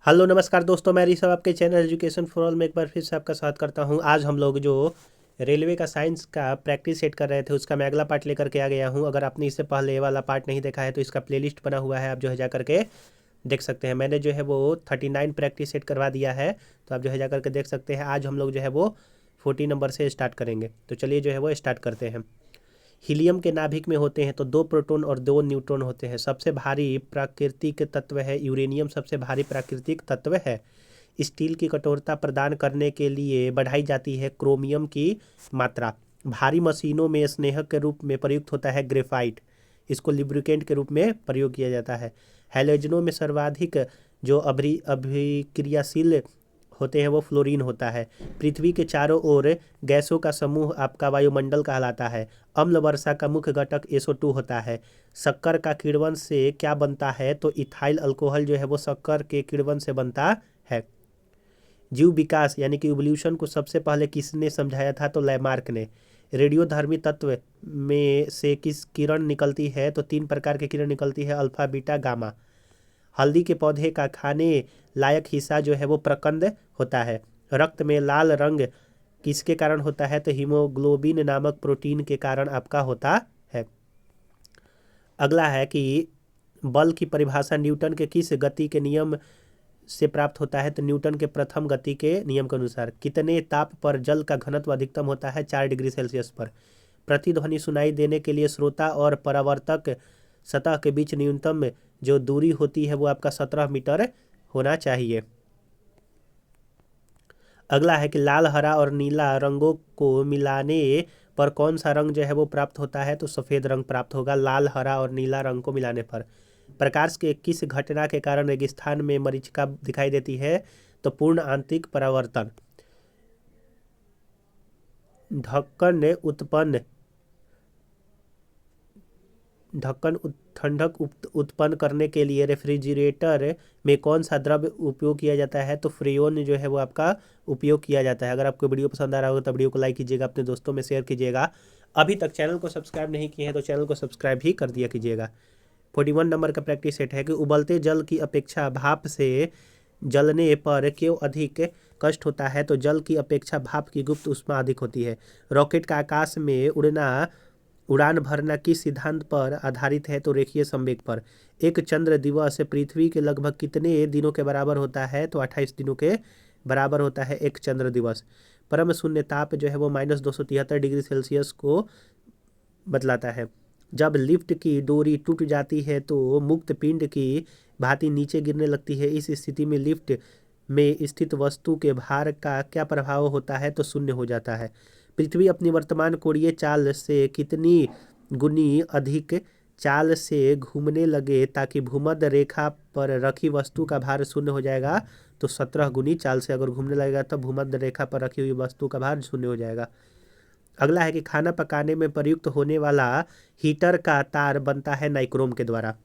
Hello नमस्कार दोस्तों, मैं ऋषभ आपके चैनल एजुकेशन फॉर ऑल में एक बार फिर से आपका स्वागत करता हूं। आज हम लोग जो रेलवे का साइंस का प्रैक्टिस सेट कर रहे थे उसका मैं अगला पार्ट लेकर के आ गया हूं। अगर आपने इससे पहले ये वाला पार्ट नहीं देखा है तो इसका प्लेलिस्ट बना हुआ है, आप जो है जा करके देख सकते हैं। मैंने जो है वो 39 प्रैक्टिस सेट करवा दिया है, तो आप जो है जा करके देख सकते हैं। आज हम लोग जो है वो 40 नंबर से स्टार्ट करेंगे, तो चलिए जो है वो स्टार्ट करते हैं। हीलियम के नाभिक में होते हैं तो 2 प्रोटॉन और 2 न्यूट्रॉन होते हैं। सबसे भारी प्राकृतिक तत्व है यूरेनियम, सबसे भारी प्राकृतिक तत्व है। स्टील की कठोरता प्रदान करने के लिए बढ़ाई जाती है क्रोमियम की मात्रा। भारी मशीनों में स्नेहक के रूप में प्रयुक्त होता है ग्रेफाइट, इसको लिब्रिकेंट के रूप में प्रयोग किया जाता है। हैलोजनों में सर्वाधिक जो अभिक्रियाशील होते हैं वो फ्लोरीन होता है। पृथ्वी के चारों ओर गैसों का समूह आपका वायुमंडल कहलाता है। अम्ल वर्षा का मुख्य घटक SO2 होता है। शक्कर का किण्वन से क्या बनता है? तो इथाइल अल्कोहल जो है वो शक्कर के किण्वन से बनता है। जीव विकास यानी कि इवोल्यूशन को सबसे पहले किसने समझाया था? तो लैमार्क ने। रेडियोधर्मी तत्व में से किस किरण निकलती है? तो 3 प्रकार की किरण निकलती है, अल्फा बीटा गामा। हल्दी के पौधे का खाने लायक हिस्सा जो है वो प्रकंद होता है। रक्त में लाल रंग किसके कारण होता है? तो हीमोग्लोबिन नामक प्रोटीन के कारण आपका होता है। अगला है कि बल की परिभाषा न्यूटन के किस गति के नियम से प्राप्त होता है? तो न्यूटन के प्रथम गति के नियम के अनुसार। कितने ताप पर जल का घनत्व अधिकतम होता है? 4 डिग्री सेल्सियस पर। प्रतिध्वनि सुनाई देने के लिए श्रोता और परावर्तक सतह के बीच न्यूनतम जो दूरी होती है वो आपका 17 मीटर होना चाहिए। अगला है कि लाल, हरा और नीला रंगों को मिलाने पर कौन सा रंग जो है वो प्राप्त होता है? तो सफ़ेद रंग प्राप्त होगा लाल, हरा और नीला रंग को मिलाने पर। प्रकाश के किस घटना के कारण रेगिस्तान में मरीचिका दिखाई देती है? तो पूर्ण आंतरिक परावर्तन। ठंडक उत्पन्न करने के लिए रेफ्रिजरेटर में कौन सा द्रव्य उपयोग किया जाता है? तो फ्रेओन जो है वो आपका उपयोग किया जाता है। अगर आपको वीडियो पसंद आ रहा होगा तो वीडियो को लाइक कीजिएगा, अपने दोस्तों में शेयर कीजिएगा। अभी तक चैनल को सब्सक्राइब नहीं किए हैं तो चैनल को सब्सक्राइब ही कर दिया कीजिएगा। 41 नंबर का प्रैक्टिस सेट है कि उबलते जल की अपेक्षा भाप से जलने पर क्यों अधिक कष्ट होता है? तो जल की अपेक्षा भाप की गुप्त ऊष्मा अधिक होती है। रॉकेट का आकाश में उड़ान भरना किस सिद्धांत पर आधारित है? तो रेखीय संवेग पर। एक चंद्र दिवस पृथ्वी के लगभग कितने दिनों के बराबर होता है? तो 28 दिनों के बराबर होता है एक चंद्र दिवस। परम शून्य ताप जो है वो -273 डिग्री सेल्सियस को बतलाता है। जब लिफ्ट की डोरी टूट जाती है तो मुक्त पिंड की भांति नीचे गिरने लगती है। इस स्थिति में लिफ्ट में स्थित वस्तु के भार का क्या प्रभाव होता है? तो शून्य हो जाता है। पृथ्वी अपनी वर्तमान कोणीय चाल से कितनी गुनी अधिक चाल से घूमने लगे ताकि भूमध्य रेखा पर रखी वस्तु का भार शून्य हो जाएगा? तो 17 गुनी चाल से अगर घूमने लगेगा तब भूमध्य रेखा पर रखी हुई वस्तु का भार शून्य हो जाएगा। अगला है कि खाना पकाने में प्रयुक्त होने वाला हीटर का तार बनता है नाइक्रोम के द्वारा।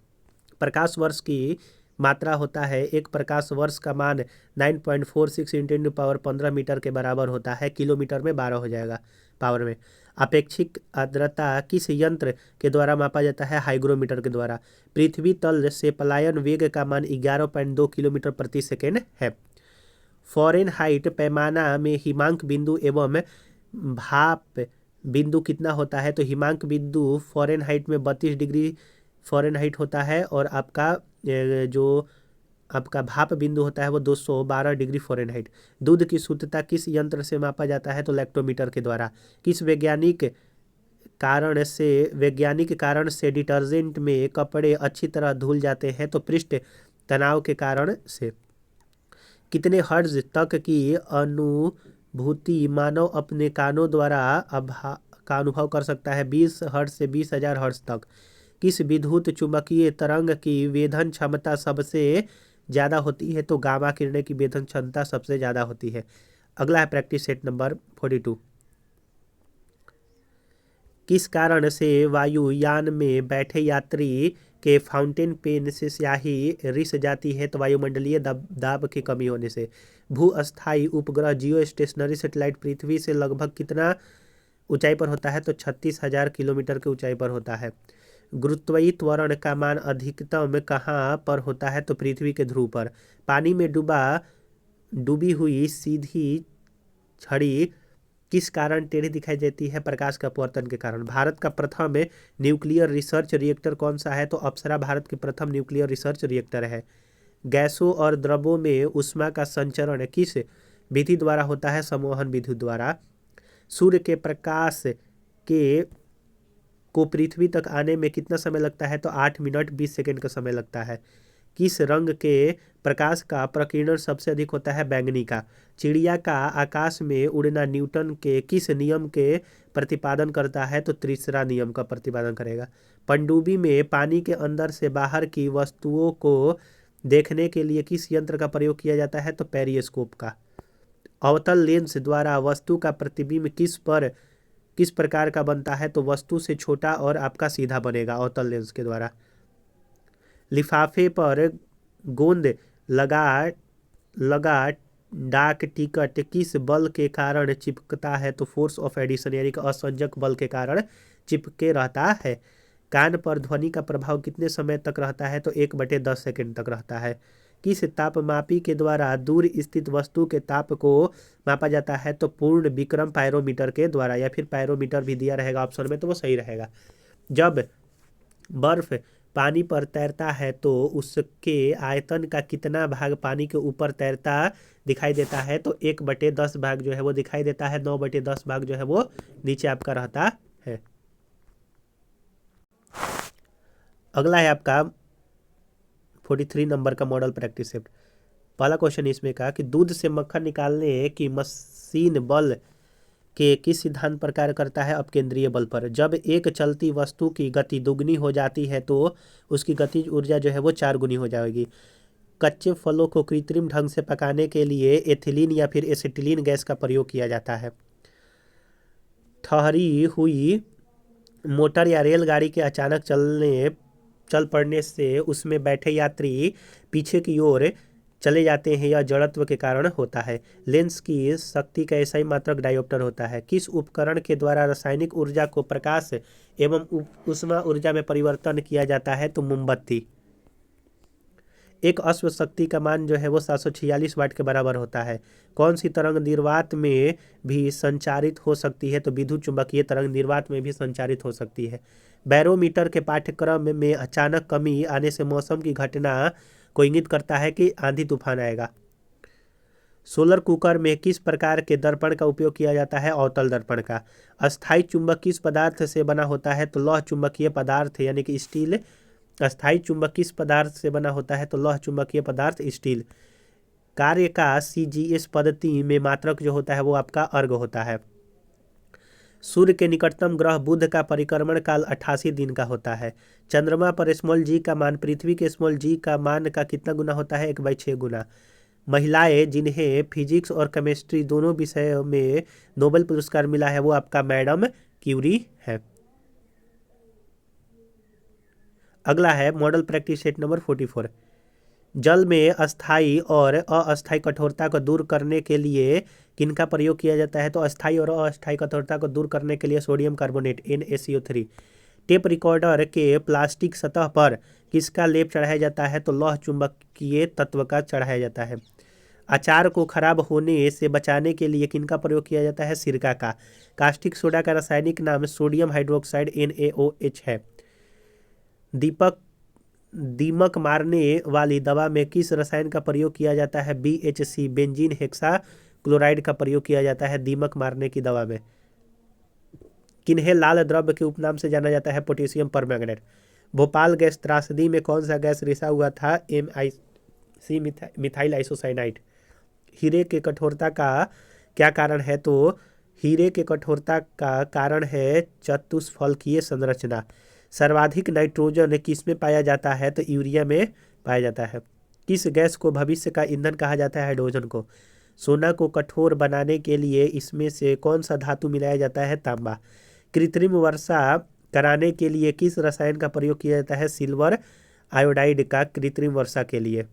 प्रकाश वर्ष की मात्रा होता है, एक प्रकाश वर्ष का मान 9.46 × 10⁻15 मीटर के बराबर होता है। किलोमीटर में 12 हो जाएगा पावर में। अपेक्षिक आर्द्रता किस यंत्र के द्वारा मापा जाता है? हाइग्रोमीटर के द्वारा। पृथ्वी तल से पलायन वेग का मान 11.2 किलोमीटर प्रति सेकेंड है। फ़ारेनहाइट पैमाना में हिमांक बिंदु एवं भाप बिंदु कितना होता है? तो हिमांक बिंदु फ़ारेनहाइट में 32 डिग्री फ़ारेनहाइट होता है और आपका जो आपका भाप बिंदु होता है वो 212 डिग्री फ़ारेनहाइट। दूध की शुद्धता किस यंत्र से मापा जाता है? तो लैक्टोमीटर के द्वारा। किस वैज्ञानिक कारण से डिटर्जेंट में कपड़े अच्छी तरह धुल जाते हैं? तो पृष्ठ तनाव के कारण से। कितने हर्ट्ज तक की अनुभूति मानव अपने कानों द्वारा का अनुभव कर सकता है? 20 हर्ट्ज से 20,000 हर्ट्ज तक। किस विद्युत चुम्बकीय तरंग की वेधन क्षमता सबसे ज़्यादा होती है? तो गामा किरणें की वेधन क्षमता सबसे ज़्यादा होती है। अगला है प्रैक्टिस सेट नंबर 42। किस कारण से वायुयान में बैठे यात्री के फाउंटेन पेन से स्याही रिस जाती है? तो वायुमंडलीय दाब की कमी होने से। भूअस्थायी उपग्रह जियो स्टेशनरी सैटेलाइट पृथ्वी से लगभग कितना ऊंचाई पर होता है? तो 36,000 किलोमीटर की ऊंचाई पर होता है। गुरुत्वीय त्वरण का मान अधिकतम कहाँ पर होता है? तो पृथ्वी के ध्रुव पर। पानी में डूबी हुई सीधी छड़ी किस कारण टेढ़ी दिखाई देती है? प्रकाश के अपवर्तन के कारण। भारत का प्रथम न्यूक्लियर रिसर्च रिएक्टर कौन सा है? तो अप्सरा भारत की प्रथम न्यूक्लियर रिसर्च रिएक्टर है। गैसों और द्रवों में ऊष्मा का संचरण किस विधि द्वारा होता है? संवहन विधि द्वारा। सूर्य के प्रकाश के को पृथ्वी तक आने में कितना समय लगता है? तो 8 मिनट 20 सेकंड का समय लगता है। किस रंग के प्रकाश का प्रकीर्णन सबसे अधिक होता है? बैंगनी का। चिड़िया का आकाश में उड़ना न्यूटन के किस नियम के प्रतिपादन करता है? तो तीसरा नियम का प्रतिपादन करेगा। पनडुब्बी में पानी के अंदर से बाहर की वस्तुओं को देखने के लिए किस यंत्र का प्रयोग किया जाता है? तो पेरिस्कोप का। अवतल लेंस द्वारा वस्तु का प्रतिबिंब किस प्रकार का बनता है? तो वस्तु से छोटा और आपका सीधा बनेगा अवतल लेंस के द्वारा। लिफाफे पर गोंद लगा डाक टिकट किस बल के कारण चिपकता है? तो फोर्स ऑफ एडिशन यानी कि असंजक बल के कारण चिपके रहता है। कान पर ध्वनि का प्रभाव कितने समय तक रहता है? तो 1/10 सेकंड तक रहता है। किस तापमापी के द्वारा दूर स्थित वस्तु के ताप को मापा जाता है? तो पूर्ण विक्रम पायरोमीटर के द्वारा, या फिर पायरोमीटर भी दिया रहेगा ऑप्शन में तो वो सही रहेगा। जब बर्फ पानी पर तैरता है तो उसके आयतन का कितना भाग पानी के ऊपर तैरता दिखाई देता है? तो 1/10 भाग जो है वो दिखाई देता है। 9/10 भाग जो है वो नीचे आपका रहता है। अगला है आपका 43 नंबर का मॉडल प्रैक्टिस सेट। पहला क्वेश्चन इसमें का कि दूध से मक्खन निकालने की मशीन बल के किस सिद्धांत पर कार्य करता है? अपकेंद्रीय बल पर। जब एक चलती वस्तु की गति दुगनी हो जाती है तो उसकी गतिज ऊर्जा जो है वो 4 गुनी हो जाएगी। कच्चे फलों को कृत्रिम ढंग से पकाने के लिए एथिलीन या फिर एसिटिलीन गैस का प्रयोग किया जाता है। ठहरी हुई मोटर या रेलगाड़ी के अचानक चल पड़ने से उसमें बैठे यात्री पीछे की ओर चले जाते हैं, यह जड़त्व के कारण होता है। लेंस की शक्ति का ऐसा ही मात्रक डायोप्टर होता है। किस उपकरण के द्वारा रासायनिक ऊर्जा को प्रकाश एवं ऊष्मा ऊर्जा में परिवर्तन किया जाता है? तो मोमबत्ती। एक अश्व शक्ति का मान जो है वो 746 वाट के बराबर होता है। कौन सी तरंग निर्वात में भी संचारित हो सकती है? तो विद्युत चुंबकीय तरंग निर्वात में भी संचारित हो सकती है। बैरोमीटर के पाठ्यक्रम में अचानक कमी आने से मौसम की घटना को इंगित करता है कि आंधी तूफान आएगा। सोलर कुकर में किस प्रकार के दर्पण का उपयोग किया जाता है? अवतल दर्पण का। अस्थायी चुंबक किस पदार्थ से बना होता है? तो लौह चुंबकीय पदार्थ यानी कि स्टील। अस्थायी चुंबक किस पदार्थ से बना होता है? तो लौह चुंबकीय पदार्थ स्टील। कार्य का CGS पद्धति में मात्रक जो होता है वो आपका अर्घ होता है। सूर्य के निकटतम ग्रह बुध का परिक्रमण काल 88 दिन का होता है। चंद्रमा पर स्मॉल g का मान पृथ्वी के स्मॉल g का मान का कितना गुना होता है? 1/6 गुना। महिलाएं जिन्हें फिजिक्स और केमिस्ट्री दोनों विषयों में नोबेल पुरस्कार मिला है वो आपका मैडम क्यूरी है। अगला है मॉडल प्रैक्टिस सेट नंबर 44। जल में अस्थाई और अस्थाई कठोरता को दूर करने के लिए किनका प्रयोग किया जाता है? तो अस्थाई और अस्थाई कठोरता को दूर करने के लिए sodium carbonate NaCO3। Tape recorder के प्लास्टिक सतह पर किसका लेप चढ़ाया जाता है? तो लौह चुंबकीय तत्व का चढ़ाया जाता है। अचार को खराब होने से बचाने के लिए किनका प्रयोग किया जाता है? सिरका का। कास्टिक सोडा का रासायनिक नाम सोडियम हाइड्रोक्साइड NaOH है। दीमक मारने वाली दवा में किस रसायन का प्रयोग किया जाता है? BHC बेंजीन हेक्सा क्लोराइड का प्रयोग किया जाता है दीमक मारने की दवा में। किन्हें लाल द्रव्य के उपनाम से जाना जाता है? Potassium permanganate. भोपाल गैस त्रासदी में कौन सा गैस रिसा हुआ था? MIC methyl isocyanide. हीरे के कठोरता का क्या कारण है? तो हीरे के कठोरता का कारण है चतुष्फलकीय संरचना। सर्वाधिक नाइट्रोजन किस में पाया जाता है? तो यूरिया में पाया जाता है। किस गैस को भविष्य का ईंधन कहा जाता है? हाइड्रोजन को। सोना को कठोर बनाने के लिए इसमें से कौन सा धातु मिलाया जाता है? तांबा। कृत्रिम वर्षा कराने के लिए किस रसायन का प्रयोग किया जाता है? सिल्वर आयोडाइड का कृत्रिम वर्षा के लिए।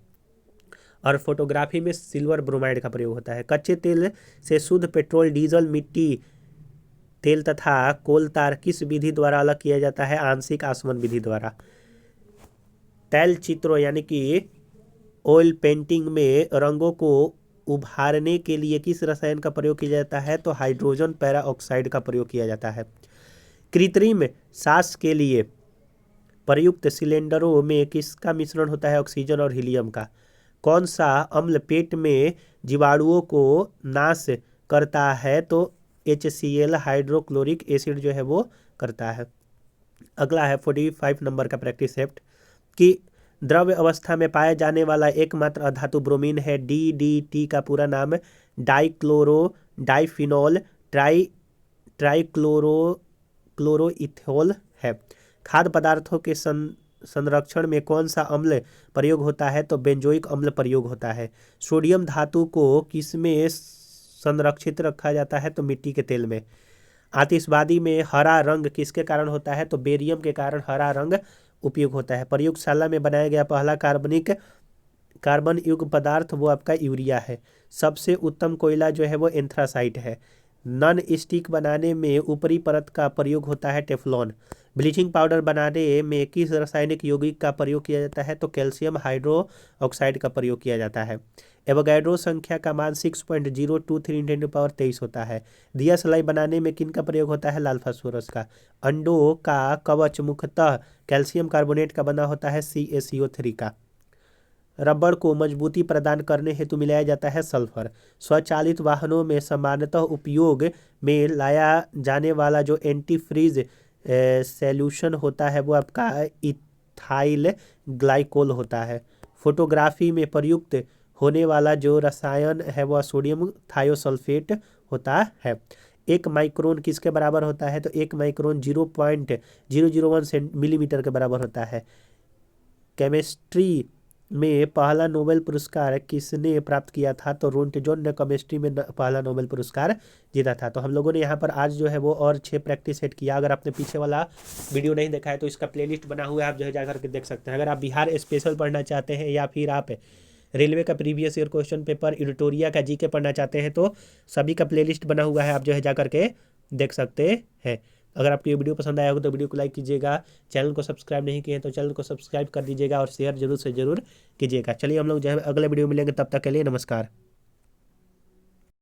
और फोटोग्राफी में सिल्वर ब्रोमाइड का प्रयोग होता है। कच्चे तेल से शुद्ध पेट्रोल, डीजल, मिट्टी तेल तथा कोल तार किस विधि द्वारा अलग किया जाता है? आंशिक आसवन विधि द्वारा। तैल चित्रों यानी कि ऑयल पेंटिंग में रंगों को उभारने के लिए किस रसायन का प्रयोग किया जाता है? तो हाइड्रोजन पैरा ऑक्साइड का प्रयोग किया जाता है। कृत्रिम सांस के लिए प्रयुक्त सिलेंडरों में किसका मिश्रण होता है? ऑक्सीजन और हीलियम का। कौन सा अम्ल पेट में जीवाणुओं को नाश करता है? तो HCl हाइड्रोक्लोरिक एसिड जो है वो करता है। अगला है 45 नंबर का प्रैक्टिस सेट कि द्रव्य अवस्था में पाया जाने वाला एकमात्र अधातु ब्रोमीन है। DDT का पूरा नाम डाइक्लोरो डाइफिनॉल ट्राइक्लोरोइथेनॉल है। खाद्य पदार्थों के संरक्षण में कौन सा अम्ल प्रयोग होता है? तो बेंजोइक अम्ल प्रयोग होता है। सोडियम धातु को किसमें संरक्षित रखा जाता है? तो मिट्टी के तेल में। आतिशबाजी में हरा रंग किसके कारण होता है? तो बेरियम के कारण हरा रंग उपयोग होता है। प्रयोगशाला में बनाया गया पहला कार्बन युक्त पदार्थ वो आपका यूरिया है। सबसे उत्तम कोयला जो है वो एंथ्रासाइट है। नॉन स्टिक बनाने में ऊपरी परत का प्रयोग होता है टेफलॉन। ब्लीचिंग पाउडर बनाने में किस रासायनिक यौगिक का प्रयोग किया जाता है? तो कैल्शियम हाइड्रोक्साइड का प्रयोग किया जाता है। एवोगैड्रो संख्या का मान 6.023 × 10⁻23 होता है। दिया सलाई बनाने में किन का प्रयोग होता है? लाल फास्फोरस का। अंडों का कवच मुख्यतः कैल्शियम कार्बोनेट का बना होता है, CaCO3 का। रबड़ को मजबूती प्रदान करने हेतु मिलाया जाता है सल्फर। स्वचालित वाहनों में सामान्यतः उपयोग में लाया जाने वाला जो एंटी फ्रीज सॉल्यूशन होता है वो आपका इथाइल ग्लाइकोल होता है। फोटोग्राफी में प्रयुक्त होने वाला जो रसायन है वह सोडियम थायोसल्फेट होता है। 1 माइक्रोन किसके बराबर होता है? तो 1 माइक्रोन 0.001 मिलीमीटर के बराबर होता है। केमिस्ट्री में पहला नोबेल पुरस्कार किसने प्राप्त किया था? तो रोंटजन ने केमिस्ट्री में पहला नोबेल पुरस्कार जीता था। तो हम लोगों ने यहाँ पर आज जो है वो और 6 प्रैक्टिस सेट किया। अगर आपने पीछे वाला वीडियो नहीं देखा है तो इसका प्लेलिस्ट बना हुआ है, आप जो है जाकर के देख सकते हैं। अगर आप बिहार स्पेशल पढ़ना चाहते हैं या फिर आप रेलवे का प्रीवियस ईयर क्वेश्चन पेपर, एडिटोरिया का जीके पढ़ना चाहते हैं तो सभी का प्लेलिस्ट बना हुआ है, आप जो है जाकर के देख सकते हैं। अगर आपको ये वीडियो पसंद आया हो तो वीडियो को लाइक कीजिएगा। चैनल को सब्सक्राइब नहीं किए तो चैनल को सब्सक्राइब कर दीजिएगा और शेयर जरूर से जरूर कीजिएगा। चलिए हम लोग जो है अगले वीडियो में मिलेंगे, तब तक के लिए नमस्कार।